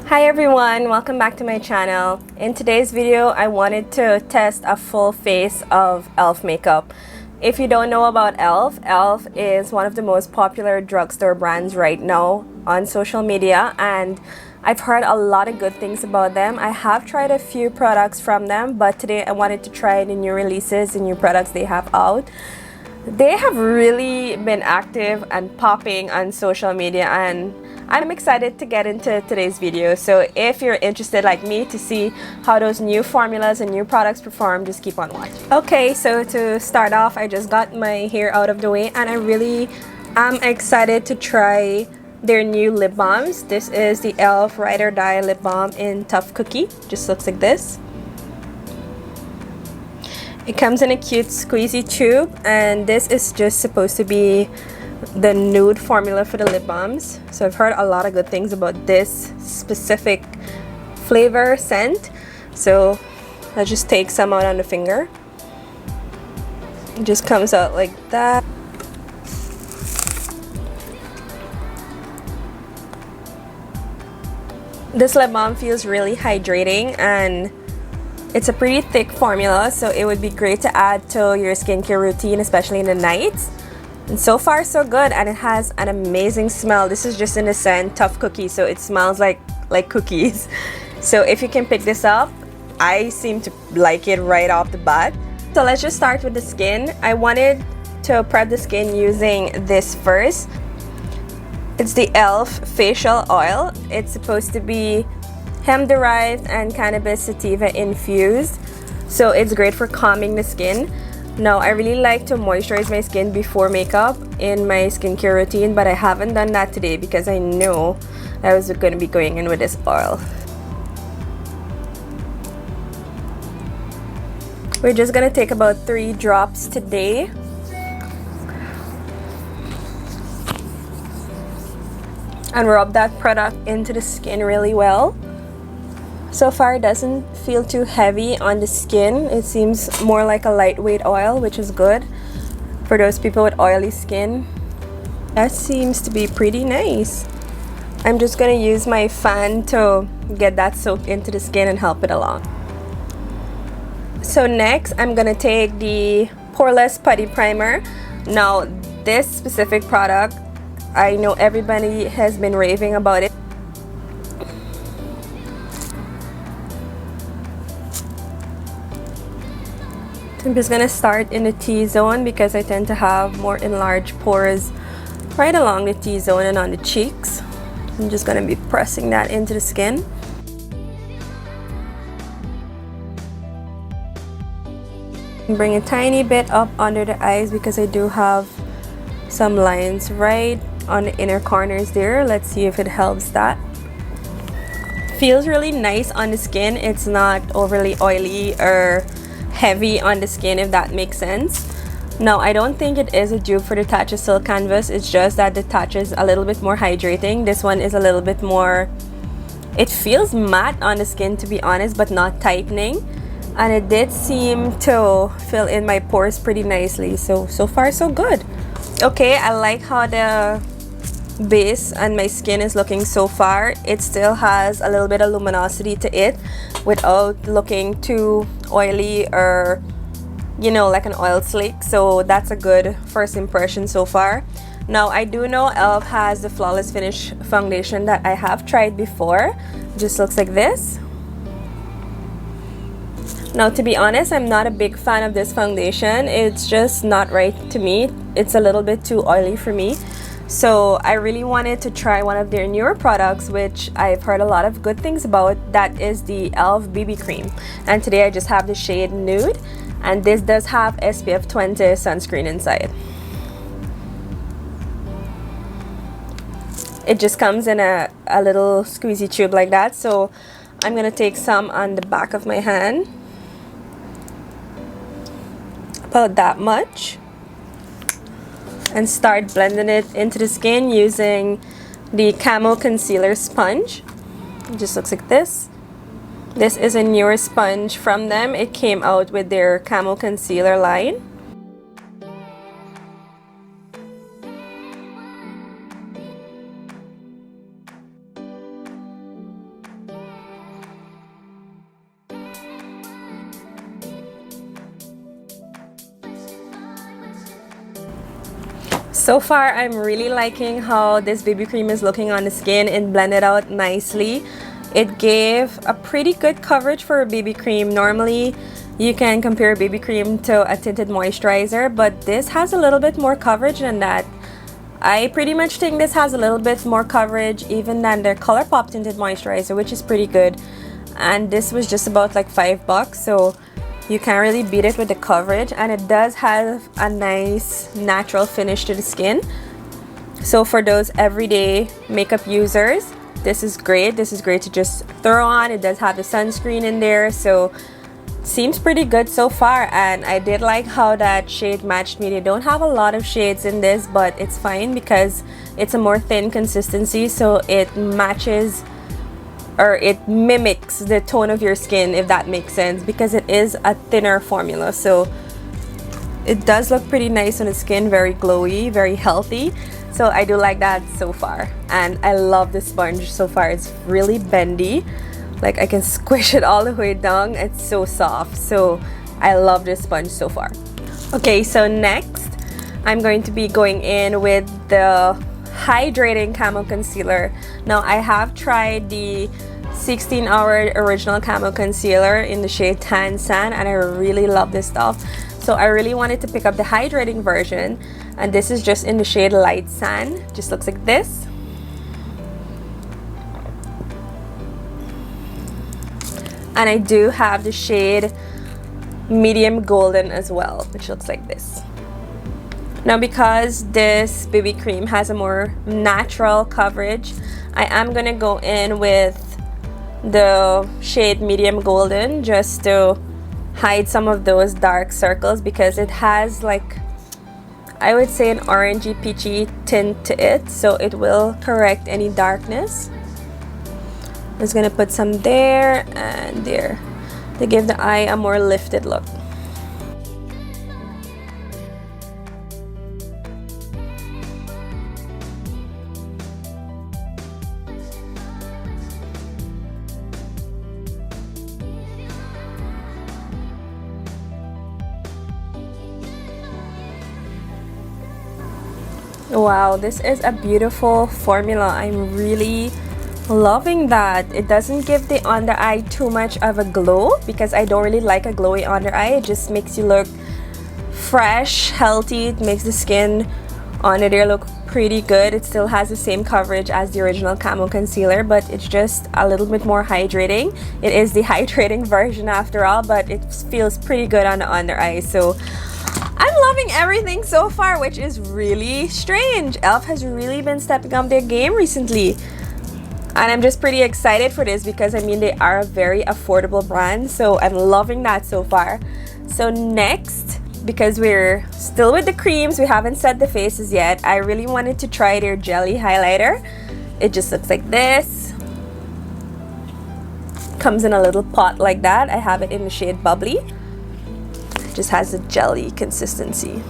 Hi everyone, welcome back to my channel. In today's video, I wanted to test a full face of E.L.F makeup. If you don't know about E.L.F, E.L.F is one of the most popular drugstore brands right now on social media, and I've heard a lot of good things about them. I have tried a few products from them, but today I wanted to try the new releases, the new products they have out. They have really been active and popping on social media, and I'm excited to get into today's video. So if you're interested like me to see how those new formulas and new products perform, just keep on watching. Okay, so to start off, I just got my hair out of the way, and I really am excited to try their new lip balms. This is the E.L.F Ride or Die lip balm in Tough Cookie. Just looks like this. It comes in a cute squeezy tube, and this is just supposed to be the nude formula for the lip balms. So I've heard a lot of good things about this specific flavor scent. So I'll just take some out on the finger. It just comes out like that. This lip balm feels really hydrating, and it's a pretty thick formula, so it would be great to add to your skincare routine, especially in the nights. And so far so good, and it has an amazing smell. This is just in the scent Tough Cookie, so it smells like cookies. So if you can pick this up, I seem to like it right off the bat. So let's just start with the skin. I wanted to prep the skin using this first. It's the E.L.F facial oil. It's supposed to be hemp derived and cannabis sativa infused, so it's great for calming the skin. Now, I really like to moisturize my skin before makeup in my skincare routine, but I haven't done that today because I know I was going to be going in with this oil. We're just going to take about 3 drops today. And rub that product into the skin really well. So far, it doesn't feel too heavy on the skin. It seems more like a lightweight oil, which is good for those people with oily skin. That seems to be pretty nice. I'm just gonna use my fan to get that soaked into the skin and help it along. So next, I'm gonna take the Poreless Putty Primer. Now, this specific product, I know everybody has been raving about it. I'm just gonna start in the T-zone because I tend to have more enlarged pores right along the T-zone and on the cheeks. I'm just gonna be pressing that into the skin. Bring a tiny bit up under the eyes because I do have some lines right on the inner corners there. Let's see if it helps that. Feels really nice on the skin. It's not overly oily or heavy on the skin, if that makes sense. Now, I don't think it is a dupe for the Tatcha Silk Canvas. It's just that the Tatcha is a little bit more hydrating. This one is a little bit more, it feels matte on the skin, to be honest, but not tightening. And it did seem to fill in my pores pretty nicely. So far so good. Okay, I like how the base and my skin is looking so far. It still has a little bit of luminosity to it without looking too oily or, you know, like an oil slick. So that's a good first impression so far. Now, I do know E.L.F has the Flawless Finish foundation that I have tried before. Just looks like this. Now, to be honest, I'm not a big fan of this foundation. It's just not right to me. It's a little bit too oily for me. So I really wanted to try one of their newer products, which I've heard a lot of good things about. That is the E.L.F BB Cream. And today I just have the shade Nude. And this does have SPF 20 sunscreen inside. It just comes in a little squeezy tube like that. So I'm going to take some on the back of my hand. About that much. And start blending it into the skin using the Camo concealer sponge. It just looks like this. This is a newer sponge from them. It came out with their Camo concealer line. So far, I'm really liking how this BB cream is looking on the skin and blended out nicely. It gave a pretty good coverage for a BB cream. Normally, you can compare a BB cream to a tinted moisturizer, but this has a little bit more coverage than that. I pretty much think this has a little bit more coverage even than their ColourPop tinted moisturizer, which is pretty good. And this was just about like $5, so you can't really beat it with the coverage, and it does have a nice natural finish to the skin. So for those everyday makeup users, this is great. This is great to just throw on. It does have the sunscreen in there, so seems pretty good so far. And I did like how that shade matched me. They don't have a lot of shades in this, but it's fine because it's a more thin consistency, so it matches or it mimics the tone of your skin, if that makes sense, because it is a thinner formula. So it does look pretty nice on the skin, very glowy, very healthy. So I do like that so far. And I love the sponge so far. It's really bendy, like I can squish it all the way down. It's so soft. So I love this sponge so far. Okay, so next I'm going to be going in with the Hydrating Camo Concealer. Now I have tried the 16-hour original Camo Concealer in the shade Tan Sand, and I really love this stuff. So I really wanted to pick up the hydrating version, and this is just in the shade Light Sand. Just looks like this. And I do have the shade Medium Golden as well, which looks like this. Now because this BB cream has a more natural coverage, I am going to go in with the shade Medium Golden just to hide some of those dark circles, because it has like, I would say, an orangey peachy tint to it, so it will correct any darkness. I'm just going to put some there and there to give the eye a more lifted look. Wow, this is a beautiful formula. I'm really loving that. It doesn't give the under eye too much of a glow, because I don't really like a glowy under eye. It just makes you look fresh, healthy. It makes the skin under there look pretty good. It still has the same coverage as the original Camo Concealer, but it's just a little bit more hydrating. It is the hydrating version after all, but it feels pretty good on the under eye. So I'm loving everything so far, which is really strange. E.L.F has really been stepping up their game recently, and I'm just pretty excited for this because I mean they are a very affordable brand, so I'm loving that so far. So next, because we're still with the creams, we haven't set the faces yet, I really wanted to try their jelly highlighter. It just looks like this. Comes in a little pot like that. I have it in the shade Bubbly. Just has a jelly consistency.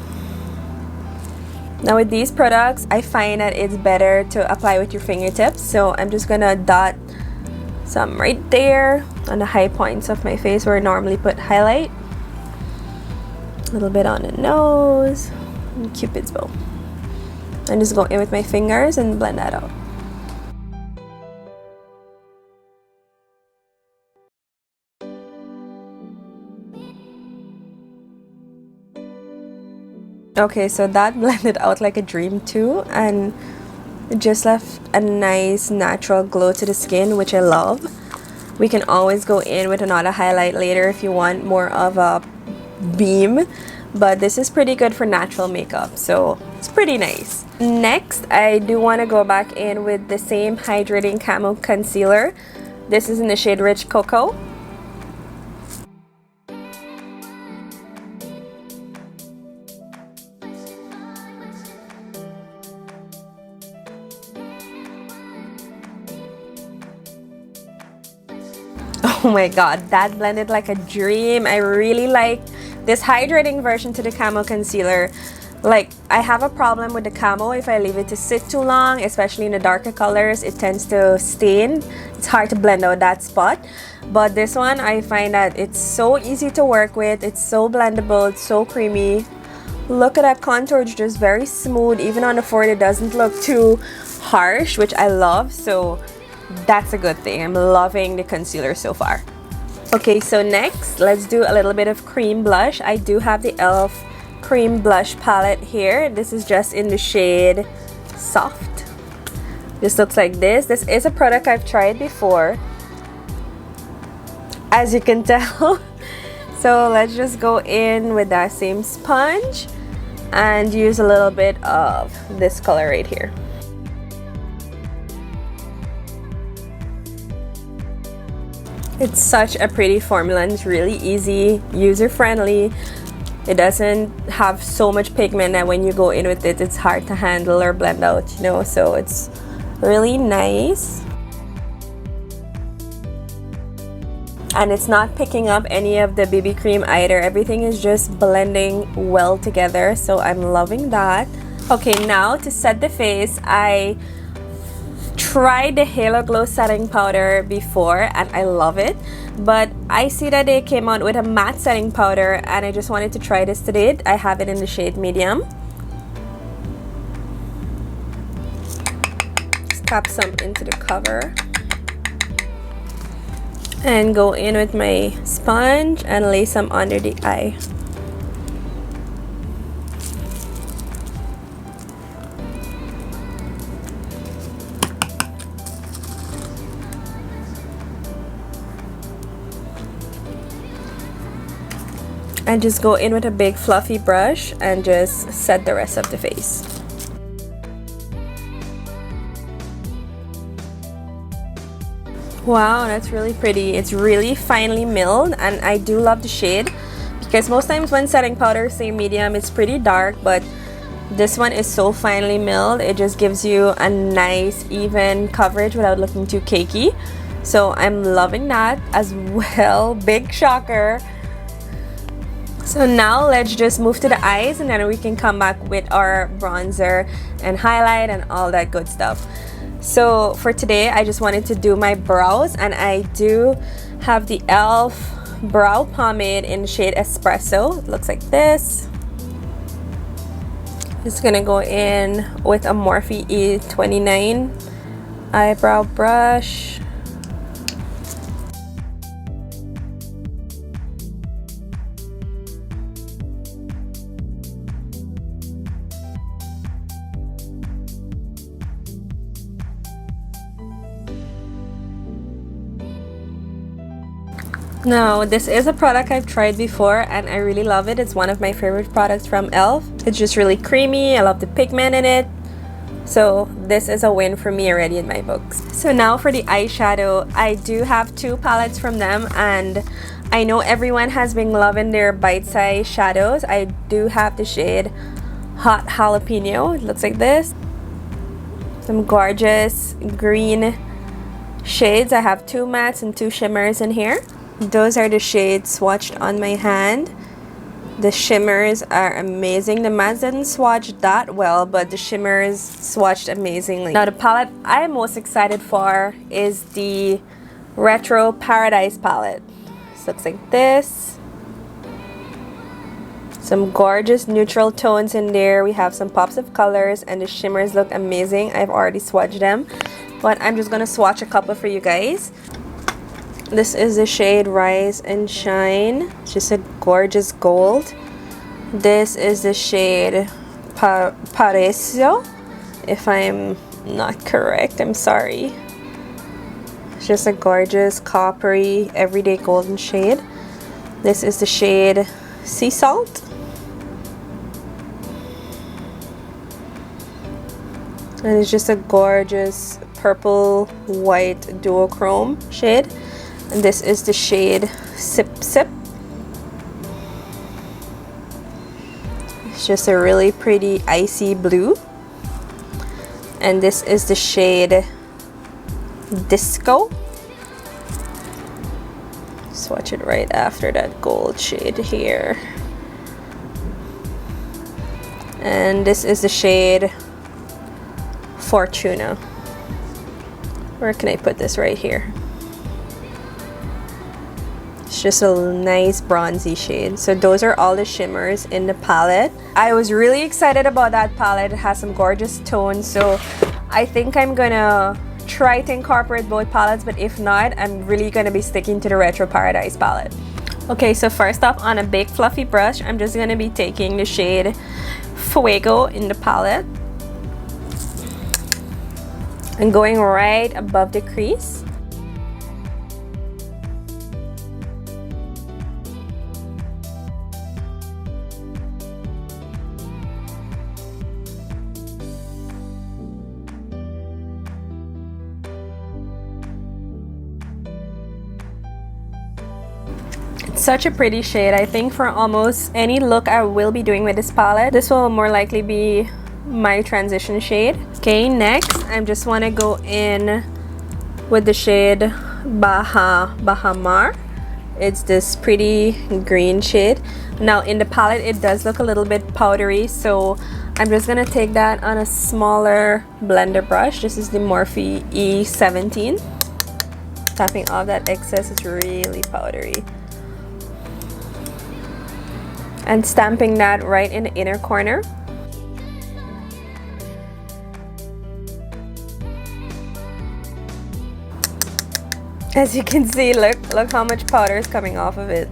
Now with these products, I find that it's better to apply with your fingertips, so I'm just gonna dot some right there on the high points of my face where I normally put highlight. A little bit on the nose and Cupid's bow. And just go in with my fingers and blend that out. Okay, so that blended out like a dream too, and it just left a nice natural glow to the skin, which I love. We can always go in with another highlight later if you want more of a beam, but this is pretty good for natural makeup, so it's pretty nice. Next, I do want to go back in with the same Hydrating Camo Concealer. This is in the shade Rich Cocoa. Oh my god, that blended like a dream. I really like this hydrating version to the Camo Concealer. Like, I have a problem with the Camo. If I leave it to sit too long, especially in the darker colors, it tends to stain. It's hard to blend out that spot. But this one, I find that it's so easy to work with. It's so blendable, it's so creamy. Look at that contour, it's just very smooth. Even on the forehead, it doesn't look too harsh, which I love. So that's a good thing. I'm loving the concealer so far. Okay, so next, let's do a little bit of cream blush. I do have the E.L.F. cream blush palette here. This is just in the shade Soft. This looks like this. This is a product I've tried before, as you can tell. So let's just go in with that same sponge and use a little bit of this color right here. It's such a pretty formula and it's really easy, user-friendly. It doesn't have so much pigment that when you go in with it, it's hard to handle or blend out, you know, so it's really nice. And it's not picking up any of the BB cream either. Everything is just blending well together, so I'm loving that. Okay, now to set the face, I tried the Halo Glow setting powder before and I love it, but I see that they came out with a matte setting powder and I just wanted to try this today. I have it in the shade medium. Just tap some into the cover and go in with my sponge and lay some under the eye. And just go in with a big fluffy brush and just set the rest of the face. Wow, that's really pretty. It's really finely milled and I do love the shade, because most times when setting powder, say medium, it's pretty dark, but this one is so finely milled. It just gives you a nice even coverage without looking too cakey. So I'm loving that as well. Big shocker. So now let's just move to the eyes and then we can come back with our bronzer and highlight and all that good stuff. So for today, I just wanted to do my brows, and I do have the E.L.F. brow pomade in the shade Espresso. It looks like this. Just gonna go in with a Morphe E29 eyebrow brush. Now, this is a product I've tried before and I really love it. It's one of my favorite products from E.L.F. It's just really creamy. I love the pigment in it. So this is a win for me already in my books. So now for the eyeshadow, I do have two palettes from them and I know everyone has been loving their bite-sized shadows. I do have the shade Hot Jalapeno. It looks like this. Some gorgeous green shades. I have two mattes and two shimmers in here. Those are the shades swatched on my hand. The shimmers are amazing. The mattes didn't swatch that well, but the shimmers swatched amazingly. Now the palette I'm most excited for is the Retro Paradise palette. This looks like this. Some gorgeous neutral tones in there. We have some pops of colors and the shimmers look amazing. I've already swatched them, but I'm just gonna swatch a couple for you guys. This is the shade Rise and Shine. It's just a gorgeous gold. This is the shade Paraiso. If I'm not correct, I'm sorry. It's just a gorgeous coppery everyday golden shade. This is the shade Sea Salt. And it's just a gorgeous purple white duochrome shade. And this is the shade Sip Sip. It's just a really pretty icy blue. And this is the shade Disco. Swatch it right after that gold shade here. And this is the shade Fortuna. Where can I put this? Right here. It's just a nice bronzy shade. So those are all the shimmers in the palette. I was really excited about that palette. It has some gorgeous tones, so I think I'm gonna try to incorporate both palettes, but if not, I'm really gonna be sticking to the Retro Paradise palette. Okay, so first off, on a big fluffy brush, I'm just gonna be taking the shade Fuego in the palette and going right above the crease. Such a pretty shade. I think for almost any look I will be doing with this palette, this will more likely be my transition shade. Okay, next I just want to go in with the shade Bahamar. It's this pretty green shade. Now in the palette it does look a little bit powdery, so I'm just gonna take that on a smaller blender brush. This is the Morphe E17. Tapping off that excess. It's really powdery. And stamping that right in the inner corner. As you can see, look how much powder is coming off of it.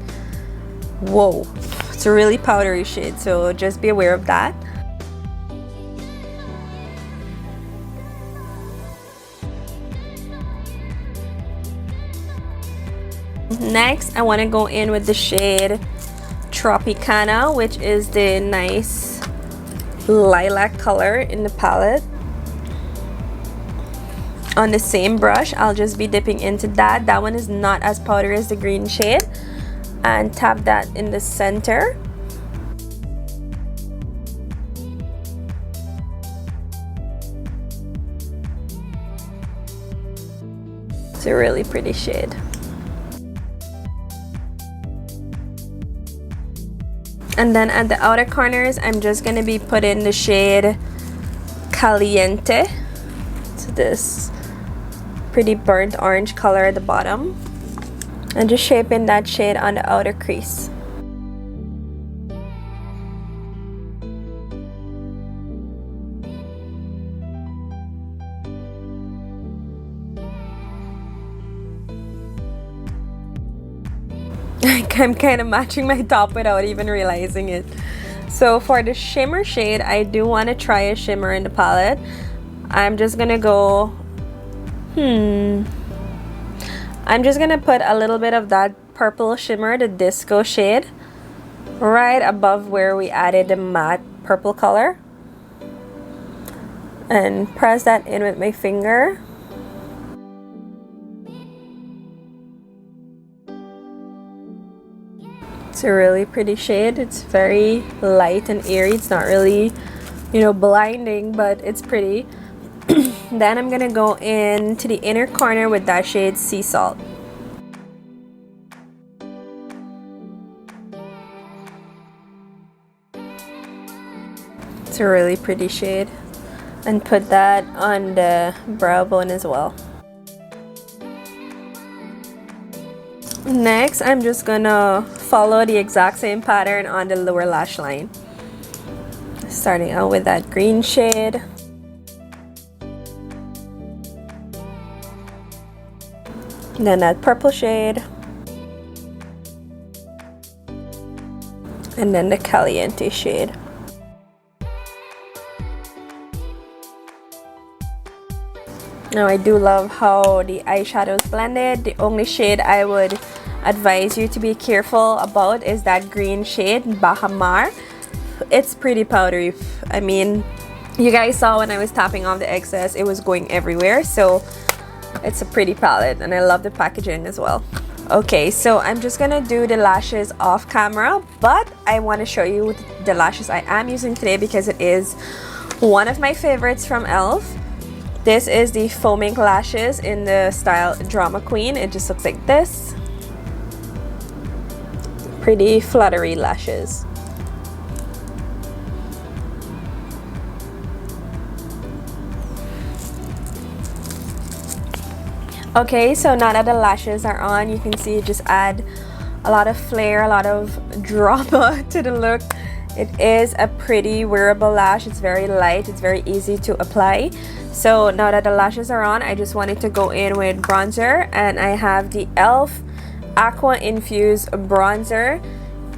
Whoa, it's a really powdery shade, so just be aware of that. Next, I want to go in with the shade Tropicana, which is the nice lilac color in the palette. On the same brush, I'll just be dipping into that. That one is not as powdery as the green shade. And tap that in the center. It's a really pretty shade. And then at the outer corners, I'm just going to be putting the shade Caliente. It's this pretty burnt orange color at the bottom. And just shaping that shade on the outer crease. I'm kind of matching my top without even realizing it. So for the shimmer shade, I do want to try a shimmer in the palette. I'm just gonna go I'm just gonna put a little bit of that purple shimmer, the disco shade, right above where we added the matte purple color, and press that in with my finger. It's a really pretty shade. It's very light and airy. It's not really, blinding, but it's pretty. Then I'm gonna go into the inner corner with that shade Sea Salt. It's a really pretty shade. And put that on the brow bone as well. Next, I'm just gonna follow the exact same pattern on the lower lash line. Starting out with that green shade. Then that purple shade. And then the Caliente shade. Now I do love how the eyeshadows blended. The only shade I would advise you to be careful about is that green shade, Bahamar. It's pretty powdery. I mean, you guys saw when I was tapping off the excess, it was going everywhere. So it's a pretty palette and I love the packaging as well. Okay, so I'm just gonna do the lashes off camera, but I want to show you the lashes I am using today because it is one of my favorites from E.L.F. This is the foaming lashes in the style Drama Queen. It just looks like this. Pretty fluttery lashes. Okay, so now that the lashes are on, you can see just add a lot of flair, a lot of drama to the look. It is a pretty wearable lash. It's very light, it's very easy to apply. So now that the lashes are on, I just wanted to go in with bronzer, and I have the E.L.F Aqua Infused bronzer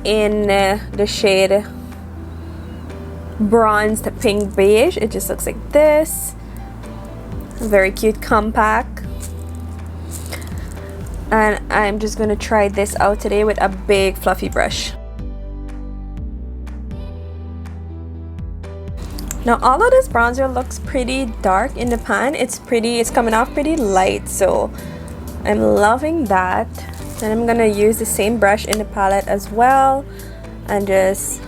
in the shade bronzed pink beige. It just looks like this. Very cute, compact. And I'm just gonna try this out today with a big fluffy brush. Now all of this bronzer looks pretty dark in the pan. It's coming off pretty light, so I'm loving that. And I'm gonna use the same brush in the palette as well and just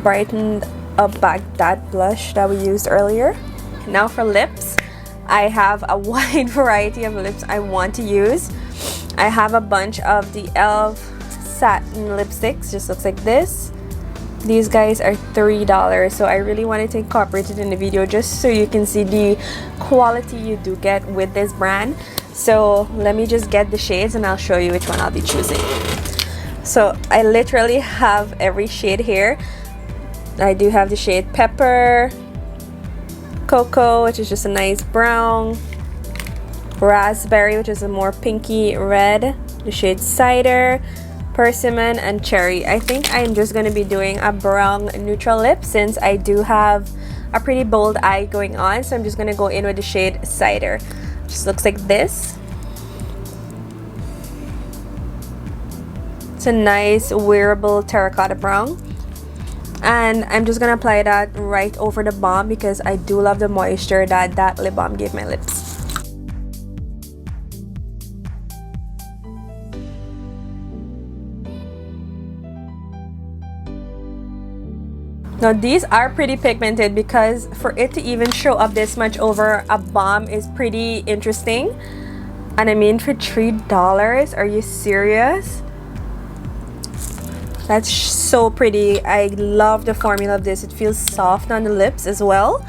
brighten up back that blush that we used earlier. Now for lips, I have a wide variety of lips I want to use. I have a bunch of the E.L.F satin lipsticks, just looks like this. These guys are $3, so I really wanted to incorporate it in the video just so you can see the quality you do get with this brand. So let me just get the shades and I'll show you which one I'll be choosing. So I literally have every shade here. I do have the shade Pepper, Cocoa, which is just a nice brown, Raspberry, which is a more pinky red, the shade Cider, Persimmon, and Cherry. I think I'm just going to be doing a brown neutral lip since I do have a pretty bold eye going on. So I'm just going to go in with the shade Cider. Just looks like this. It's a nice wearable terracotta brown. And I'm just gonna apply that right over the balm because I do love the moisture that that lip balm gave my lips. Now these are pretty pigmented because for it to even show up this much over a balm is pretty interesting. And I mean, for $3, are you serious? That's so pretty. I love the formula of this. It feels soft on the lips as well.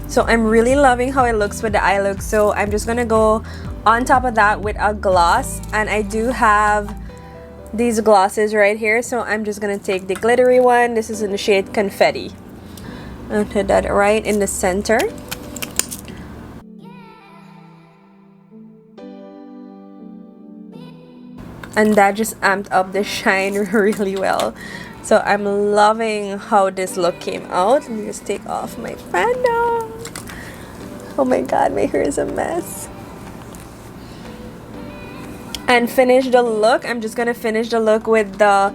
So I'm really loving how it looks with the eye look. So I'm just gonna go on top of that with a gloss, and I do have these glosses right here, so I'm just gonna take the glittery one. This is in the shade Confetti, and put that right in the center. And that just amped up the shine really well. So I'm loving how this look came out. Let me just take off my panda. Oh my god, my hair is a mess. And finish the look. I'm just gonna finish the look with the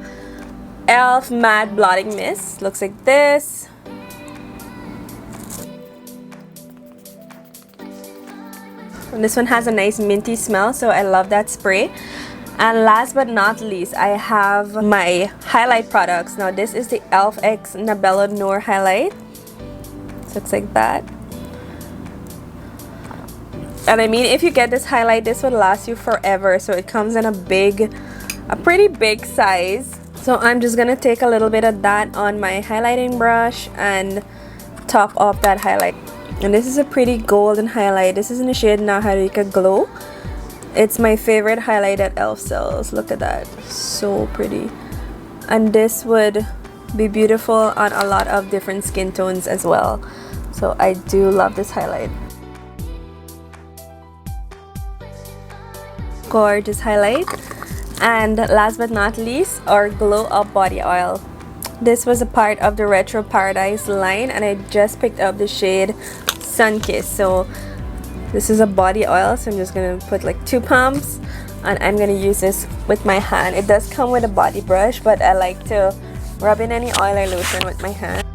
E.L.F matte blotting mist. Looks like this. And this one has a nice minty smell, so I love that spray. And last but not least, I have my highlight products. Now this is the E.L.F X Nabela Noor highlight. It looks like that. And I mean, if you get this highlight, this would last you forever. So it comes in a pretty big size. So I'm just gonna take a little bit of that on my highlighting brush and top off that highlight. And this is a pretty golden highlight. This is in the shade Naharika Glow. It's my favorite highlight that E.L.F sells. Look at that, so pretty. And this would be beautiful on a lot of different skin tones as well. So I do love this highlight. Gorgeous highlight. And last but not least, our Glow Up body oil. This was a part of the Retro Paradise line, and I just picked up the shade Sunkissed. So this is a body oil, so I'm just gonna put like 2 pumps, and I'm gonna use this with my hand. It does come with a body brush, but I like to rub in any oil or lotion with my hand.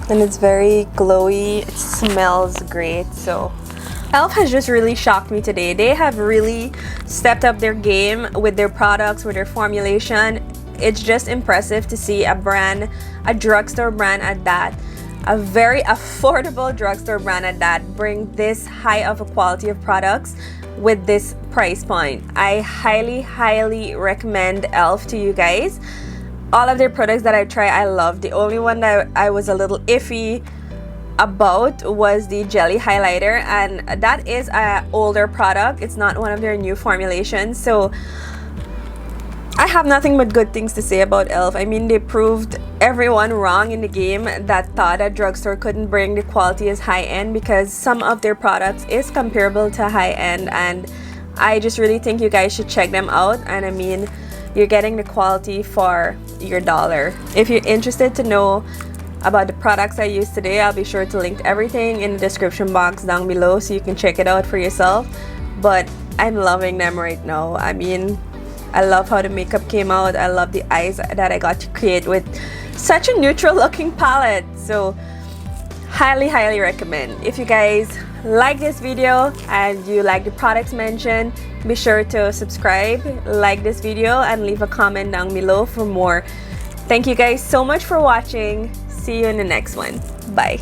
And it's very glowy, it smells great. So E.L.F has just really shocked me today. They have really stepped up their game with their products, with their formulation. It's just impressive to see a brand, a drugstore brand at that, a very affordable drugstore brand at that, bring this high of a quality of products with this price point. I highly recommend E.L.F to you guys. All of their products that I try, I love. The only one that I was a little iffy about was the jelly highlighter, and that is an older product. It's not one of their new formulations, so I have nothing but good things to say about E.L.F. I mean, they proved everyone wrong in the game that thought a drugstore couldn't bring the quality as high-end, because some of their products is comparable to high-end, and I just really think you guys should check them out. And I mean, you're getting the quality for your dollar. If you're interested to know about the products I used today, I'll be sure to link everything in the description box down below so you can check it out for yourself. But I'm loving them right now. I mean, I love how the makeup came out. I love the eyes that I got to create with such a neutral looking palette. So highly recommend. If you guys like this video and you like the products mentioned, be sure to subscribe, like this video, and leave a comment down below for more. Thank you guys so much for watching. See you in the next one. Bye.